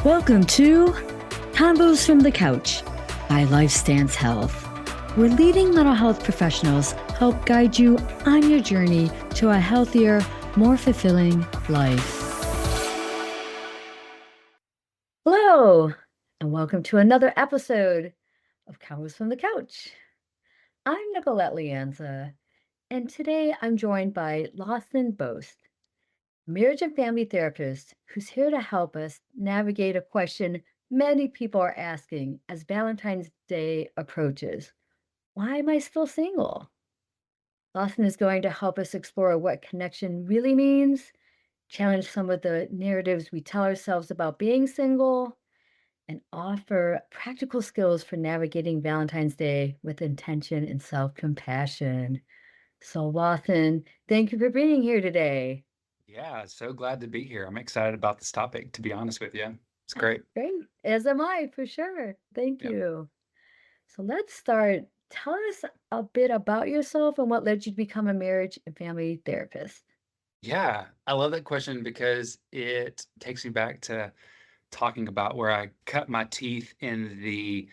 Welcome to Combos from the Couch by LifeStance Health, where leading mental health professionals help guide you on your journey to a healthier, more fulfilling life. Hello, and welcome to another episode of Combos from the Couch. I'm Nicolette Lianza, and today I'm joined by Lawson Boast, marriage and family therapist who's here to help us navigate a question many people are asking as Valentine's Day approaches. Why am I still single? Lawson is going to help us explore what connection really means, challenge some of the narratives we tell ourselves about being single, and offer practical skills for navigating Valentine's Day with intention and self compassion. So, Lawson, thank you for being here today. Yeah, so glad to be here. I'm excited about this topic, to be honest with you. It's great. Great. As am I, for sure. Thank Yep. you. So let's start. Tell us a bit about yourself and what led you to become a marriage and family therapist. Yeah, I love that question because it takes me back to talking about where I cut my teeth in the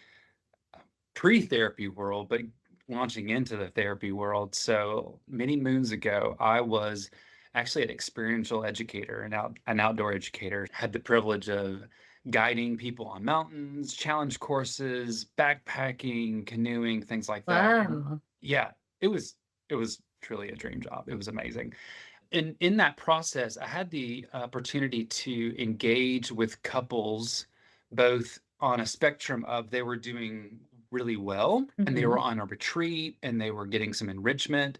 pre-therapy world, but launching into the therapy world. So many moons ago, I was actually an experiential educator, an outdoor educator. Had the privilege of guiding people on mountains, challenge courses, backpacking, canoeing, things like that. And Wow. yeah, it was truly a dream job. It was amazing. And in that process, I had the opportunity to engage with couples, both on a spectrum of they were doing really well and they were Hmm. on a retreat and they were getting some enrichment,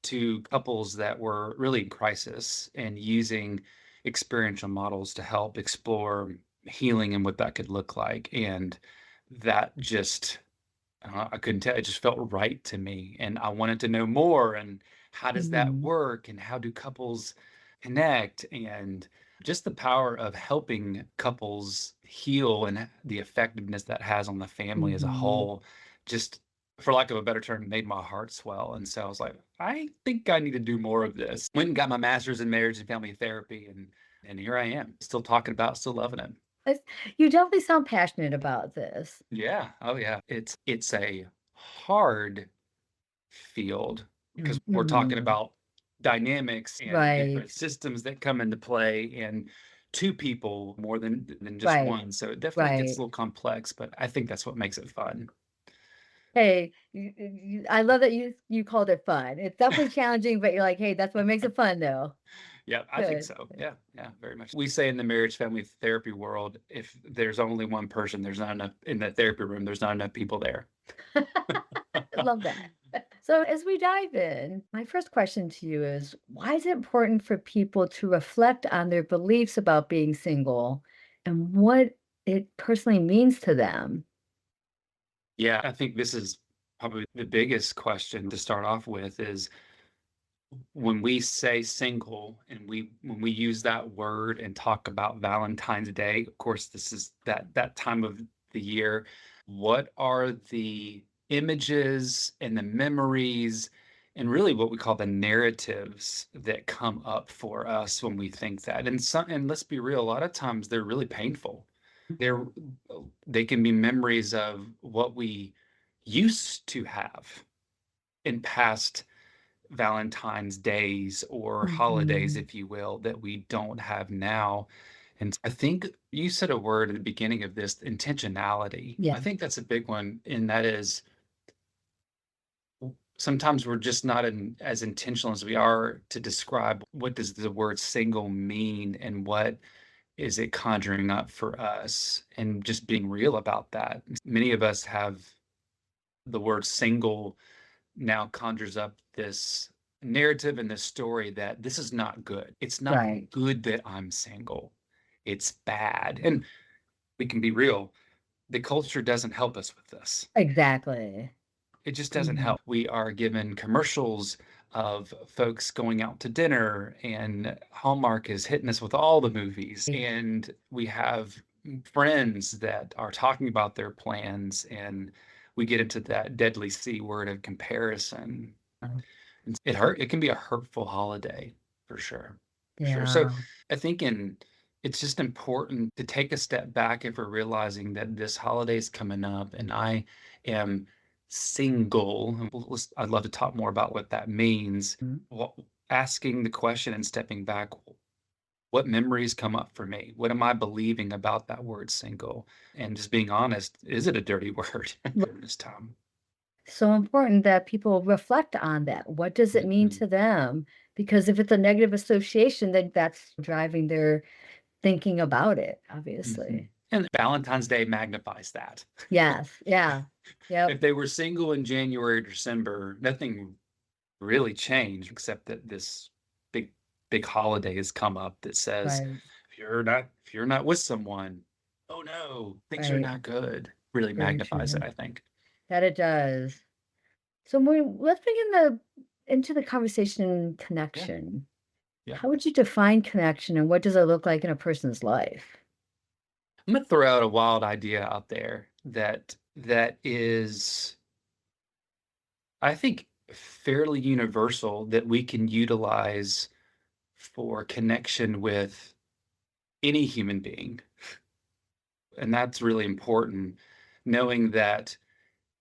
to couples that were really in crisis and using experiential models to help explore healing and what that could look like. And that just I couldn't tell. It just felt right to me, and I wanted to know more. And how does that Hmm. work? And how do couples connect? And just the power of helping couples heal and the effectiveness that has on the family as a Hmm. whole, just for lack of a better term, made my heart swell. And so I was like, I think I need to do more of this. Went and got my master's in marriage and family therapy, and here I am, still talking about, still loving it. You definitely sound passionate about this. Yeah. Oh, yeah. It's a hard field because we're talking Hmm. about dynamics and Right. different systems that come into play and two people more than just Right. one. So it definitely gets Right. a little complex, but I think that's what makes it fun. Hey, I love that you called it fun. It's definitely challenging, but you're like, hey, that's what makes it fun, though. Yeah, I think Good. so. Yeah, yeah, very much. We say in the marriage family therapy world, if there's only one person, there's not enough in the therapy room, there's not enough people there. Love that. So, as we dive in, my first question to you is why is it important for people to reflect on their beliefs about being single and what it personally means to them? Yeah, I think this is probably the biggest question to start off with is when we say single and when we use that word and talk about Valentine's Day, of course, this is that time of the year. What are the images and the memories and really what we call the narratives that come up for us when we think that? And let's be real, a lot of times they're really painful. They're they can be memories of what we used to have in past Valentine's days or holidays, Mhm. if you will, that we don't have now. And I think you said a word at the beginning of this, intentionality. Yeah. I think that's a big one. And that is sometimes we're just not as intentional as we are to describe what does the word single mean and what is it conjuring up for us and just being real about that. Many of us have the word single now conjures up this narrative and this story that this is not good. It's not Right. good that I'm single. It's bad. And we can be real, the culture doesn't help us with this. Exactly. It just doesn't Mhm. help. We are given commercials of folks going out to dinner, and Hallmark is hitting us with all the movies. And we have friends that are talking about their plans, and we get into that deadly C word of comparison. It can be a hurtful holiday for sure. For sure. So Yeah. I think in it's just important to take a step back if we're realizing that this holiday's coming up and I am single. And I'd love to talk more about what that means. Mhm. Well, asking the question and stepping back, what memories come up for me? What am I believing about that word single? And just being honest, is it a dirty word this time? So important that people reflect on that. What does it mean Mhm, to them? Because if it's a negative association, then that's driving their thinking about it, mhm. obviously. And Valentine's Day magnifies that. Yes. Yeah. Yep. If they were single in January or December, nothing really changed except that this big big holiday has come up that says Right. if you're not with someone, oh no, things are Right. not good. Really Very magnifies it, true. I think. That it does. So let's bring in the into the conversation Yeah, connection. yeah. How would you define connection and what does it look like in a person's life? I'm gonna throw out a wild idea out there that is, I think, fairly universal that we can utilize for connection with any human being. And that's really important, knowing that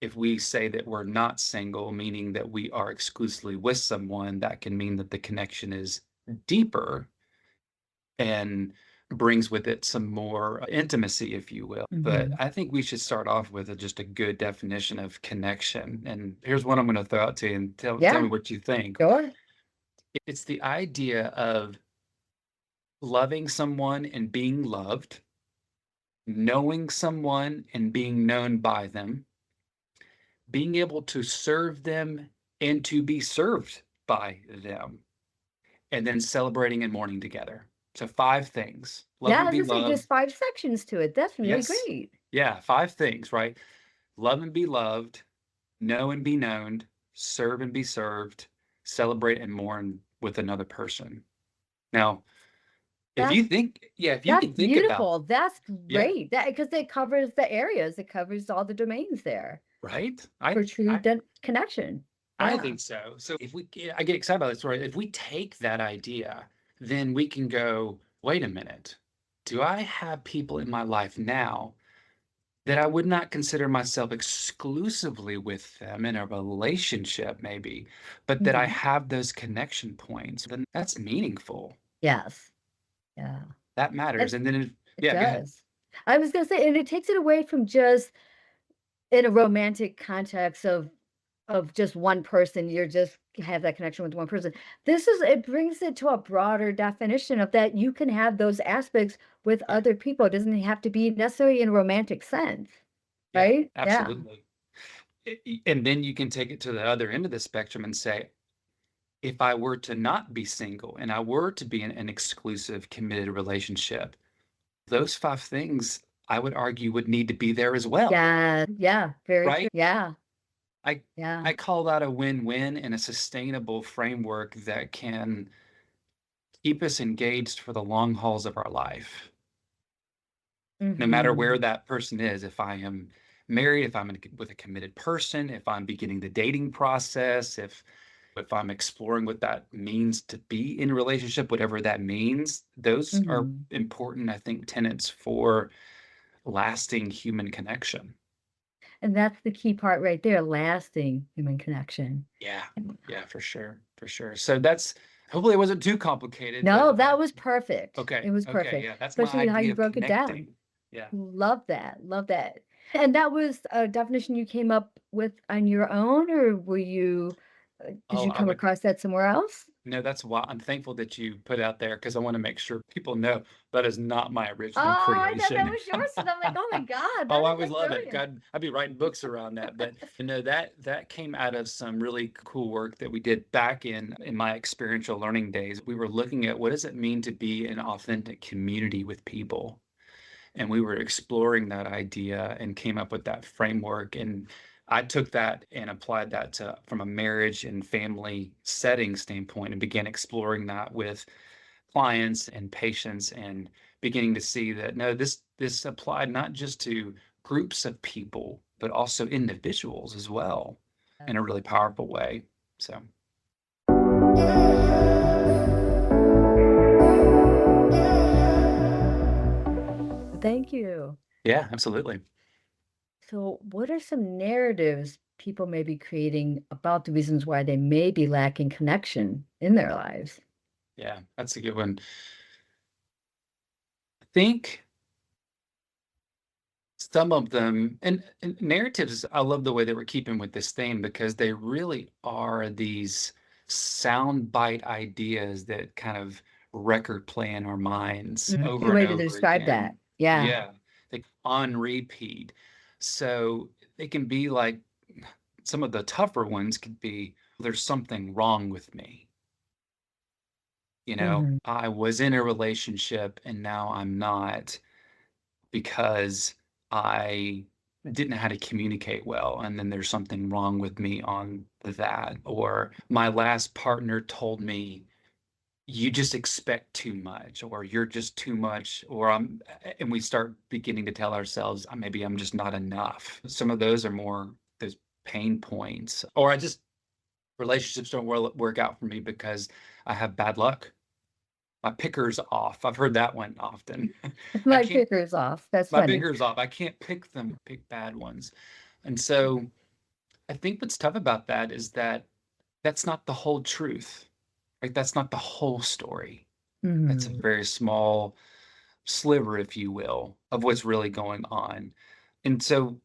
if we say that we're not single, meaning that we are exclusively with someone, that can mean that the connection is deeper and brings with it some more intimacy, if you will. But Mhm. I think we should start off with just a good definition of connection. And here's what I'm going to throw out to you and tell me Yeah, what you think. sure. It's the idea of loving someone and being loved, knowing someone and being known by them, being able to serve them and to be served by them, and then celebrating and mourning together. So 5 things. Love Yeah, I and was be gonna say loved. there's 5 sections to it. That's really Yes. great. Yeah, 5 things, right? Love and be loved, know and be known, serve and be served, celebrate and mourn with another person. Now, That's if you that's can think about, beautiful. That's yeah, great. That because it covers the areas, it covers all the domains there right? for true I connection. I Yeah. think so. So if we I get excited about this, right? If we take that idea, then we can go, wait a minute. Do I have people in my life now that I would not consider myself exclusively with them in a relationship, maybe, but that I Mhm. have those connection points? Then that's meaningful. Yes. Yeah. That matters. It And then, it yeah, go ahead. does. I was gonna say, and it takes it away from just in a romantic context of just one person, you're just have that connection with one person. This is it brings it to a broader definition of that you can have those aspects with Yeah, other people. It doesn't have to be necessarily in a romantic sense, yeah, right? Yeah. absolutely. And then you can take it to the other end of the spectrum and say, if I were to not be single and I were to be in an exclusive, committed relationship, those 5 things I would argue would need to be there as well, Yeah. Yeah. Very true. right? Yeah. I Yeah. I call that a win-win and a sustainable framework that can keep us engaged for the long hauls of our life, no matter where Mhm. that person is. If I am married, if I'm with a committed person, if I'm beginning the dating process, if I'm exploring what that means to be in a relationship, whatever that means, those are Mhm. important, I think, tenets for lasting human connection. And that's the key part right there, lasting human connection. Yeah. Yeah, for sure. For sure. So that's, hopefully it wasn't too complicated, but No, that was perfect. It okay. was Okay. perfect, Yeah. That's my especially how you idea of broke it down. connecting. Yeah. Love that, love that. And that was a definition you came up with on your own, or did Oh, you I come would, across that somewhere else? no, that's why I'm thankful that you put out there because I want to make sure people know that is not my Oh, original I thought that creation. was yours, and I'm like, "Oh my god, Oh, I would that's love it. brilliant." God, I'd be writing books around that. But that came out of some really cool work that we did back in my experiential learning days. We were looking at what does it mean to be an authentic community with people, and we were exploring that idea and came up with that framework. And I took that and applied that to from a marriage and family setting standpoint and began exploring that with clients and patients and beginning to see that no, this applied not just to groups of people, but also individuals as well in a really powerful way. So Thank you. Yeah, absolutely. So, what are some narratives people may be creating about the reasons why they may be lacking connection in their lives? Yeah, that's a good one. I think some of them and narratives, I love the way that we're keeping with this theme because they really are these soundbite ideas that kind of record play in our minds Good over and way to over describe that. again. Yeah. Yeah, like on repeat. So they can be like some of the tougher ones could be there's something wrong with me. Mhm. I was in a relationship and now I'm not because I didn't know how to communicate well, and then there's something wrong with me on that. Or my last partner told me, "You just expect too much," or "You're just too much," or and we start beginning to tell ourselves, maybe I'm just not enough." Some of those are more those pain points. Or I just relationships don't work out for me because I have bad luck. My picker's off. I've heard that one often. I My can't picker's off. That's My funny. bigger's off. I can't pick them, pick bad ones. And so I think what's tough about that is that that's not the whole truth, right? That's not the whole story. That's a Mhm. very small sliver, if you will, of what's really going on. And so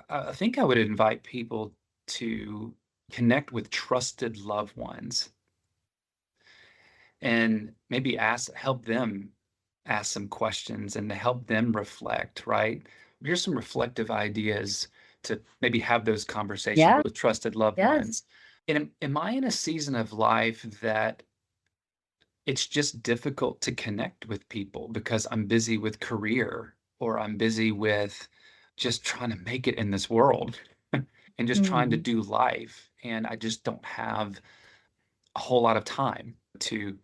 I think I would invite people to connect with trusted loved ones and maybe help them ask some questions and to help them reflect, right? Here's some reflective ideas to maybe have those conversations Yeah. with trusted loved Yes. ones. And am I in a season of life that it's just difficult to connect with people because I'm busy with career or I'm busy with just trying to make it in this world and just trying to Mhm. do life. And I just don't have a whole lot of time to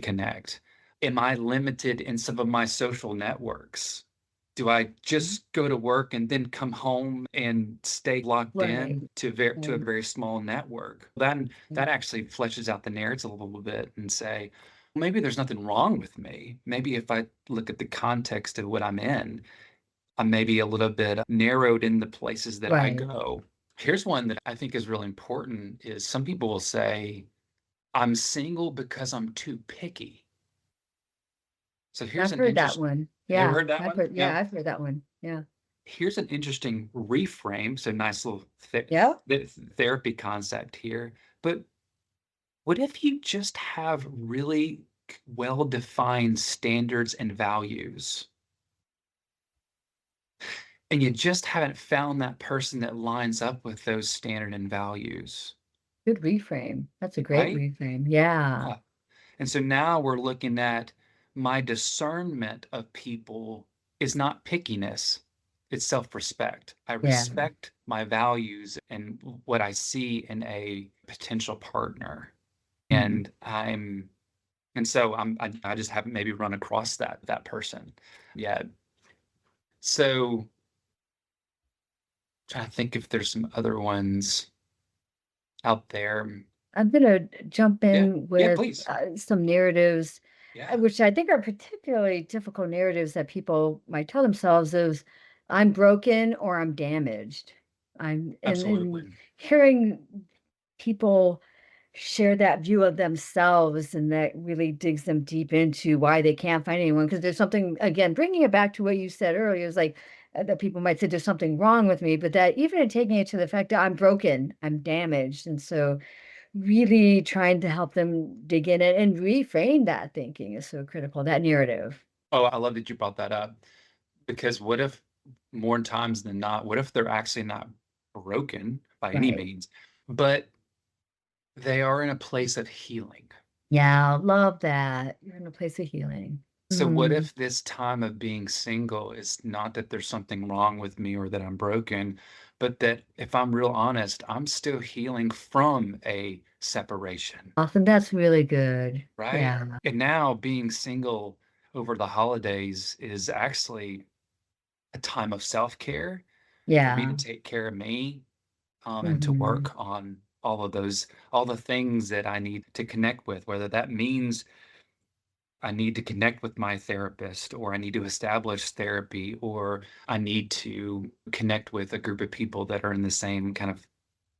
connect. Am I limited in some of my social networks? Do I just go to work and then come home and stay locked Right. in to a Right. very small network? Then that actually fleshes out the narrative a little bit and say, maybe there's nothing wrong with me. Maybe if I look at the context of what I'm in, I'm maybe a little bit narrowed in the places that I Right. go. Here's one that I think is really important is some people will say, I'm single because I'm too picky. So here's I've an heard that interest one. You ever Yeah. heard that one? Yeah. I've heard that one. Yeah. Here's an interesting reframe, so nice little Yep. therapy concept here. But what if you just have really well-defined standards and values, and you just haven't found that person that lines up with those standard and values, Good reframe. That's a great right? reframe. Yeah. Yeah. And so now we're looking at my discernment of people is not pickiness, it's self-respect. I Yeah. respect my values and what I see in a potential partner. Mhm. And I just haven't maybe run across that person yet. So trying to think if there's some other ones out there. I'm gonna jump Yeah. in Yeah, with, please. some narratives, Yeah, which I think are particularly difficult narratives that people might tell themselves is, "I'm broken," or "I'm damaged." And absolutely. hearing people share that view of themselves, and that really digs them deep into why they can't find anyone. Because there's something, again, bringing it back to what you said earlier, is like, that people might say, "There's something wrong with me," but that even in taking it to the fact that I'm broken, I'm damaged, and so really trying to help them dig in it and reframe that thinking is so critical, that narrative. Oh, I love that you brought that up. Because what if more times than not, what if they're actually not broken by any Right. means, but they are in a place of healing? Yeah, love that. You're in a place of healing. So what Mhm. if this time of being single is not that there's something wrong with me or that I'm broken, but that if I'm real honest, I'm still healing from a separation, Awesome, that's really good. right? Yeah. And now being single over the holidays is actually a time of self-care for me to Yeah. take care of me, and to Mhm. work on all the things that I need to connect with, whether that means I need to connect with my therapist, or I need to establish therapy, or I need to connect with a group of people that are in the same kind of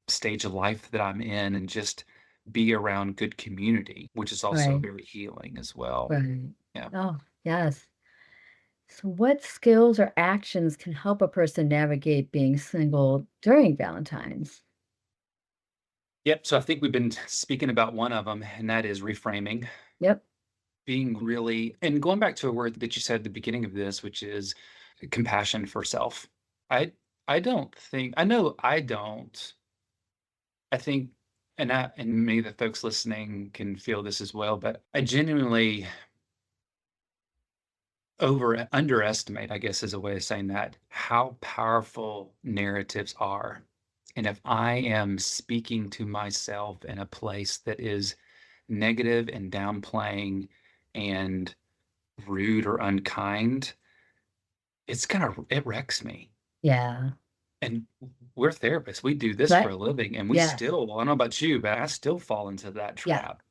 stage of life that I'm in and just be around good community, which is also Right. very healing as well. Right. Yeah. Oh, yes. So, what skills or actions can help a person navigate being single during Valentine's? Yep. So I think we've been speaking about one of them, and that is reframing. Yep. Being really, and going back to a word that you said at the beginning of this, which is compassion for self. I I don't think I know I don't. I think, and maybe the folks listening can feel this as well, but I genuinely underestimate, I guess is a way of saying that, how powerful narratives are. And if I am speaking to myself in a place that is negative and downplaying and rude or unkind, it wrecks me. Yeah. And we're therapists. We do this for Right. a living, and we Yes. still, I don't know about you, but I still fall into that Yeah. trap.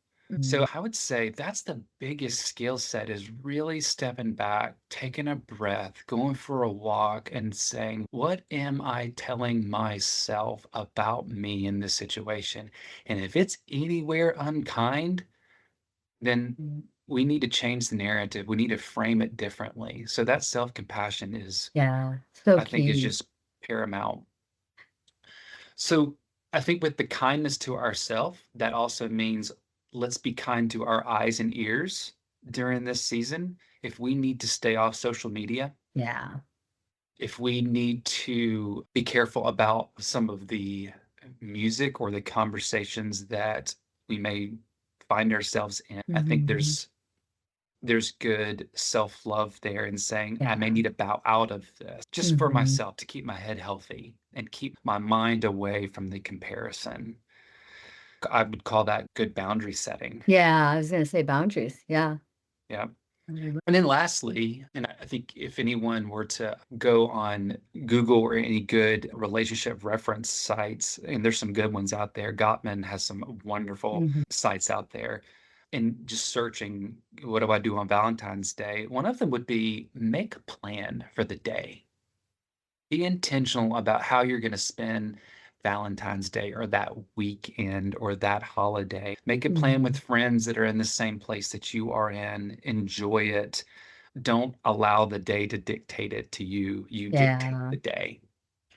So Mhm. I would say that's the biggest skill set, is really stepping back, taking a breath, going for a walk, and saying, what am I telling myself about me in this situation? And if it's anywhere unkind, then Mm. we need to change the narrative. We need to frame it differently. So that self-compassion is, Yeah. So I think, is key. just paramount. So I think with the kindness to ourself, that also means let's be kind to our eyes and ears during this season. If we need to stay off social media, Yeah. if we need to be careful about some of the music or the conversations that we may find ourselves in, I think Mhm. there's good self-love there in saying, I may Yeah. need to bow out of this just for Mhm. myself to keep my head healthy and keep my mind away from the comparison. I would call that good boundary setting. Yeah, I was gonna say boundaries. Yeah. Yeah. Mhm. And then lastly, and I think if anyone were to go on Google or any good relationship reference sites, and there's some good ones out there, Gottman has some wonderful Mhm. sites out there. And just searching, what do I do on Valentine's Day? One of them would be make a plan for the day. Be intentional about how you're going to spend Valentine's Day or that weekend or that holiday. Make a plan with Mhm. friends that are in the same place that you are in. Enjoy it. Don't allow the day to dictate it to you. You dictate Yeah. the day.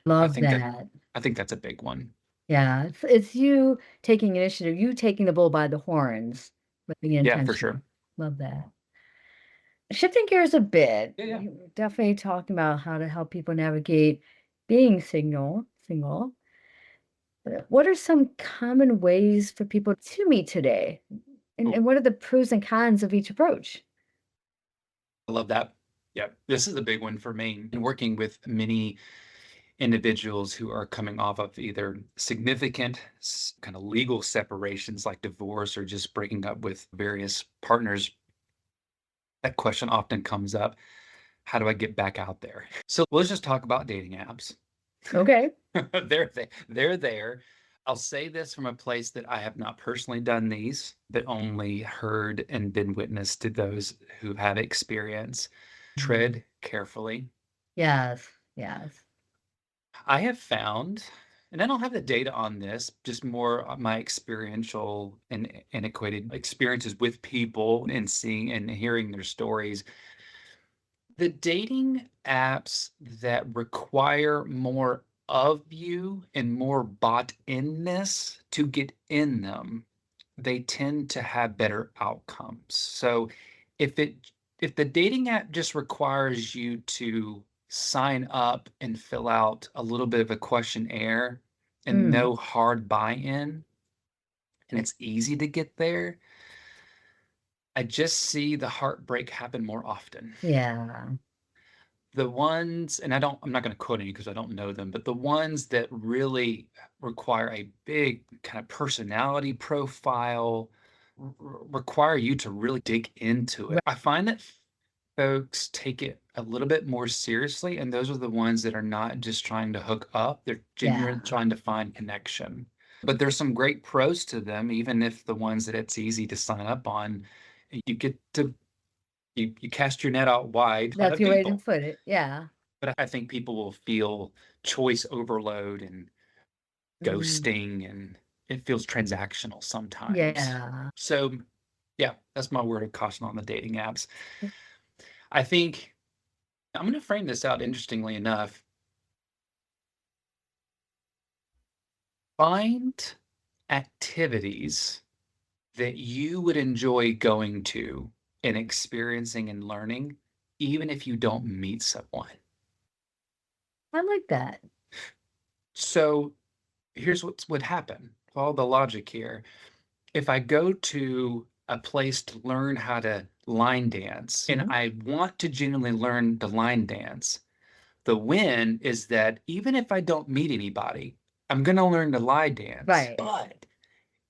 I Love think that that. I think that's a big one. Yeah. It's you taking initiative, you taking the bull by the horns with being Yeah, for sure. intentional. Love that. Shifting gears a bit, Yeah, yeah. you definitely talking about how to help people navigate being single. But what are some common ways for people to meet today? Oh, And what are the pros and cons of each approach? I love that. Yeah, this is a big one for me. And working with many individuals who are coming off of either significant kind of legal separations like divorce or just breaking up with various partners, that question often comes up. How do I get back out there? So let's just talk about dating apps. Okay. They're there. I'll say this from a place that I have not personally done these, but only heard and been witness to those who have experience. Mhm. Tread carefully. Yes. Yes. I have found, and I don't have the data on this, just more my experiential and antiquated experiences with people and seeing and hearing their stories. The dating apps that require more of you and more bought inness to get in them, they tend to have better outcomes. So if it if the dating app just requires you to sign up and fill out a little bit of a questionnaire and Mm. no hard buy-in, and it's easy to get there, I just see the heartbreak happen more often. Yeah. The ones, and I'm not gonna quote any because I don't know them, but the ones that really require a big kind of personality profile, require you to really dig into it. Right. I find that folks take it a little bit more seriously, and those are the ones that are not just trying to hook up, they're genuinely Yeah. trying to find connection. But there's some great pros to them, even if the ones that it's easy to sign up on, you get to you cast your net out wide, a lot That's of your way to people. put it. Yeah. But I think people will feel choice overload and Mm. ghosting, and it feels transactional sometimes. Yeah. So, yeah, that's my word of caution on the dating apps. I think I'm going to frame this out interestingly enough. Find activities that you would enjoy going to and experiencing and learning, even if you don't meet someone. I like that. So here's what would happen. Follow the logic here. If I go to a place to learn how to line dance and Mhm. I want to genuinely learn the line dance, the win is that even if I don't meet anybody, I'm going to learn the line dance. Right. But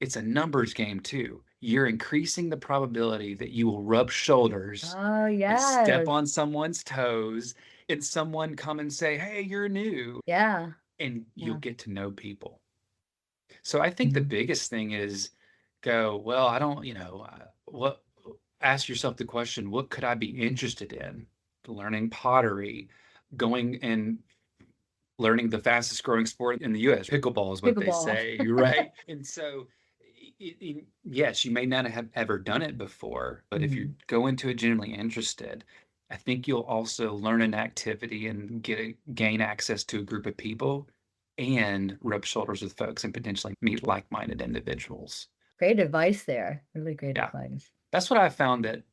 it's a numbers game too. You're increasing the probability that you will rub shoulders Oh, and step yes. on someone's toes and someone come and say, "Hey, you're new," Yeah. and you'll Yeah. get to know people. So I think the Mhm. biggest thing is go, well, I don't, what ask yourself the question, what could I be interested in? Learning pottery, going and learning the fastest growing sport in the US. Pickleball is what they Pickleball. say, right? And so, yes, you may not have ever done it before, but if you Mhm. go into it genuinely interested, I think you'll also learn an activity and gain access to a group of people and rub shoulders with folks and potentially meet like-minded individuals. Great advice there. Really great Yeah, advice. that's what I found that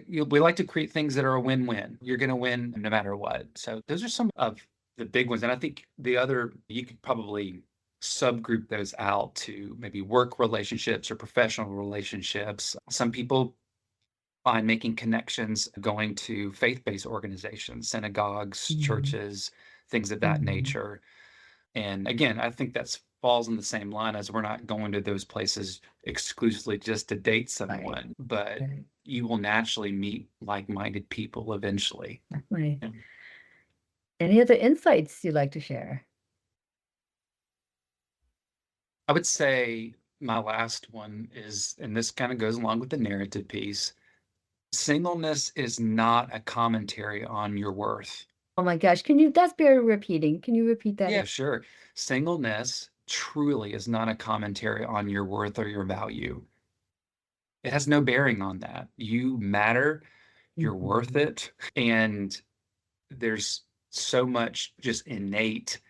we like to create things that are a win-win. You're going to win no matter what. So those are some of the big ones. And I think the other, you could probably subgroup those out to maybe work relationships or professional relationships. Some people find making connections going to faith-based organizations, synagogues, Mhm. churches, things of that Mhm. nature. And again, I think that's falls in the same line as we're not going to those places exclusively just to date Right. someone, but Right. you will naturally meet like-minded people eventually. Definitely. Yeah. Any other insights you'd like to share? I would say my last one is, and this kind of goes along with the narrative piece, singleness is not a commentary on your worth. Oh my gosh, can you that's very repeating. Can you repeat that Yeah, sure. Singleness truly is not a commentary on your worth or your value. It has no bearing on that. You matter, you're worth Mhm. it, and there's so much just innate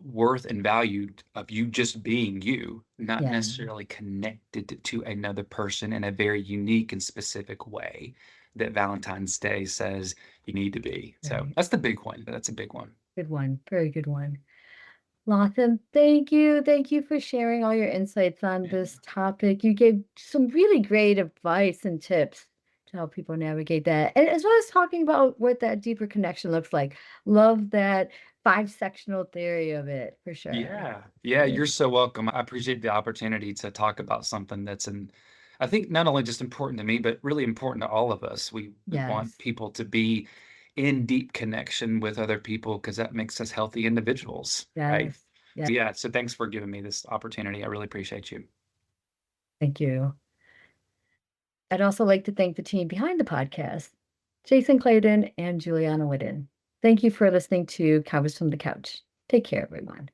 worth and value of you just being you, not Yeah. necessarily connected to another person in a very unique and specific way that Valentine's Day says you need to be. So Right. that's the big one. That's a big one. Good one. Very good one. Lawson, thank you. Thank you for sharing all your insights on Yeah. this topic. You gave some really great advice and tips to help people navigate that. And as well as talking about what that deeper connection looks like. Love that five sectional theory of it for sure. Yeah. Yeah, Yeah. you're so welcome. I appreciate the opportunity to talk about something that's I think not only just important to me, but really important to all of us. We want Yes. people to be in deep connection with other people because that makes us healthy individuals, right? Yes. Yeah. Yeah, so thanks for giving me this opportunity. I really appreciate you. Thank you. I'd also like to thank the team behind the podcast, Jason Clayton and Juliana Whitten. Thank you for listening to Cowboys from the Couch. Take care, everyone.